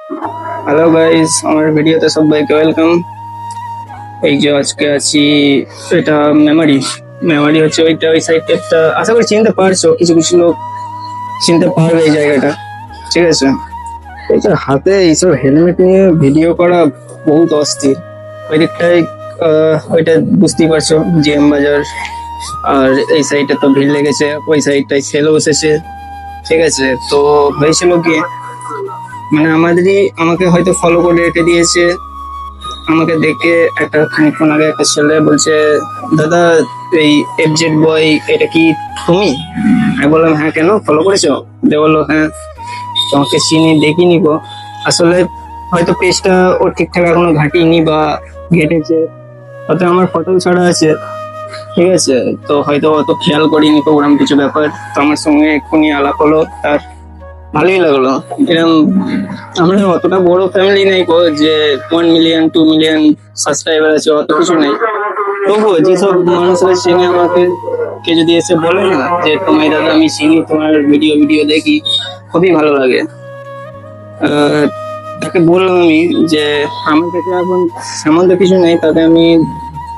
Hello guys, আমার ভিডিওতে সবাইকে ওয়েলকাম। এই যে আজকে আছি, এটা মেমারি। মেমারি হচ্ছে ওই সাইডটা আশা করি চিনতে পারছো, কিছু কিছু লোক চিনতে পারবে এই জায়গাটা। ঠিক আছে, এই যে হাতে এইসব হেলমেট নিয়ে ভিডিও করা বহুত অস্থির। ওই দিকটায় ওইটা বুঝতেই পারছো, জিএম বাজার। আর এই সাইডে তো ভিড় লেগেছে, ওই সাইডটায় সেলও বসেছে। ঠিক আছে, তো হয়েছিল কি, মানে আমাকে হয়তো ফলো করে রেখে দিয়েছে। আমাকে দেখে একটা খানিকক্ষণ আগে একটা ছেলে বলছে, দাদা এই এফজেড বয় এটা কি তুমি? আমি বললাম হ্যাঁ, কেন ফলো করেছো? দিয়ে বললো হ্যাঁ। তোমাকে চিনি দেখিনি গো। আসলে হয়তো পেজটা ও ঠিকঠাক এখনো ঘাটিনি বা ঘেটেছে, তাতে আমার ফটো ছাড়া আছে। ঠিক আছে, তো হয়তো অত খেয়াল করিনি প্রোগ্রাম কিছু ব্যাপার। তো আমার সঙ্গে এক্ষুনি আলাপ হলো, তার ভালোই লাগলো। এরকম আমরা অতটা বড় ফ্যামিলি নেই গো যে 1 মিলিয়ন 2 মিলিয়ন সাবস্ক্রাইবার আছে, অত কিছু নেই। তবুও যেসব মানুষরা চিনে আমাকে, কে যদি এসে বলে না যে তোমায় দাদা আমি চিনি, তোমার ভিডিও ভিডিও দেখি, খুবই ভালো লাগে। আহ, তাকে বললাম আমি যে আমার কাছে এখন সেমন তো কিছু নেই, তাকে আমি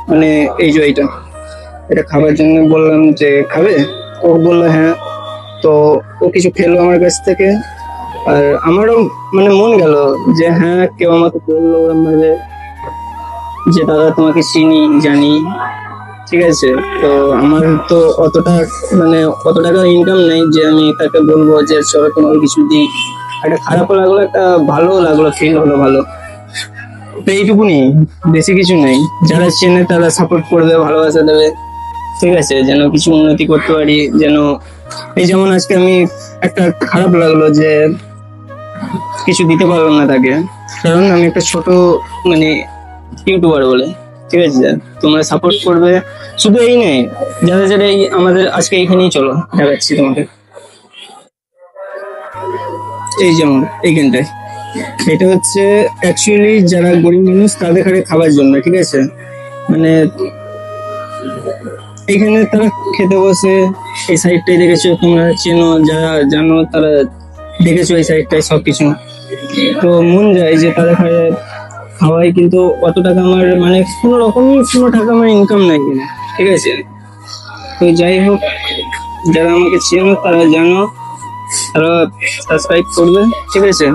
মানে এই যে এটা এটা খাবার জন্য বললাম যে খাবে। ও বললো হ্যাঁ। তো ও কিছু খেলো আমার কাছ থেকে। আর আমারও মানে মন গেল যে হ্যাঁ, কেউ আমাকে বললো ওরম ভাবে যে দাদা তোমাকে চিনি জানি। ঠিক আছে, তো আমার তো অতটা মানে অত টাকা ইনকাম নেই যে আমি তাকে বলবো যে চলো তোমাকে কিছু দিই। একটা খারাপও লাগলো, একটা ভালো লাগলো, ফিল হলো ভালো। তো এইটুকুনি, বেশি কিছু নেই। যারা চেনে তারা সাপোর্ট করবে, ভালোবাসা দেবে। ঠিক আছে, যেন কিছু উন্নতি করতে পারি, যেন এই যেমন আজকে আমি একটা খারাপ লাগলো যে কিছু দিতে পারলাম না তাকে, কারণ আমি একটা ছোট মানে ইউটিউবার বলে। ঠিক আছে, তোমরা সাপোর্ট করবে। শুধু এই নেই, যারা যারা আমাদের আজকে এইখানেই চলো দেখাচ্ছি তোমাকে। এই যেমন এইখানটায়, এটা হচ্ছে অ্যাকচুয়ালি যারা গরিব মানুষ তাদের ঘরে খাবার জন্য। ঠিক আছে, মানে এখানে তারা খেতে বসে। এই সাইডটাই দেখেছো, তোমরা চেনো, যারা জানো তারা দেখেছো এই সাইডটায় সবকিছু। তো মন যায় যে তাদের ঘরে খাওয়াই, কিন্তু অত টাকা আমার মানে কোনো রকমই কোনো টাকা আমার ইনকাম নাই কিনা। ঠিক আছে, তো যাই হোক, যারা আমাকে চেনো তারা জানো, তারা সাবস্ক্রাইব করবে। ঠিক আছে,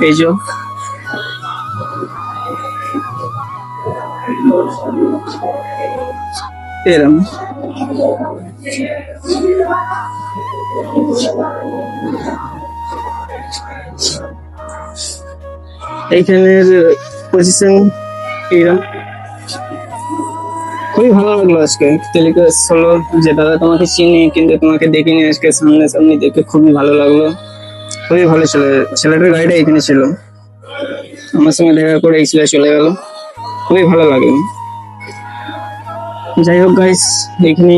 এই যে এরম এইখানের পজিশন এরম। খুবই ভালো লাগলো আজকে টেলিকাস্ট হলো যে দাদা তোমাকে চিনি কিন্তু তোমাকে দেখিনি, আজকে সামনে সামনে দেখে খুবই ভালো লাগলো। খুবই ভালো ছিল, ছেলেটার গাড়িটা এখানে ছিল, আমার সঙ্গে দেখা করে এই ছেলে চলে গেল। খুবই ভালো লাগলো। যাই হোক গাইস, এখানে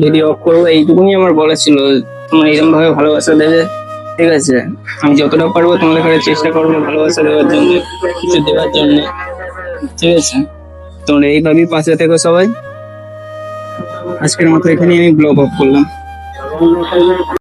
ভিডিও অফ করবো। এইটুকুনি আমার বলা ছিল, তোমরা এরকম ভাবে ভালোবাসা দেবে। ঠিক আছে, আমি যতটা পারবো তোমাদের কাছে চেষ্টা করবো ভালোবাসা দেওয়ার জন্য, কিছু দেওয়ার জন্য। ঠিক আছে, তোমরা এইভাবেই পাশে থেকো সবাই। আজকের মতো এখানে আমি ব্লগ অফ করলাম।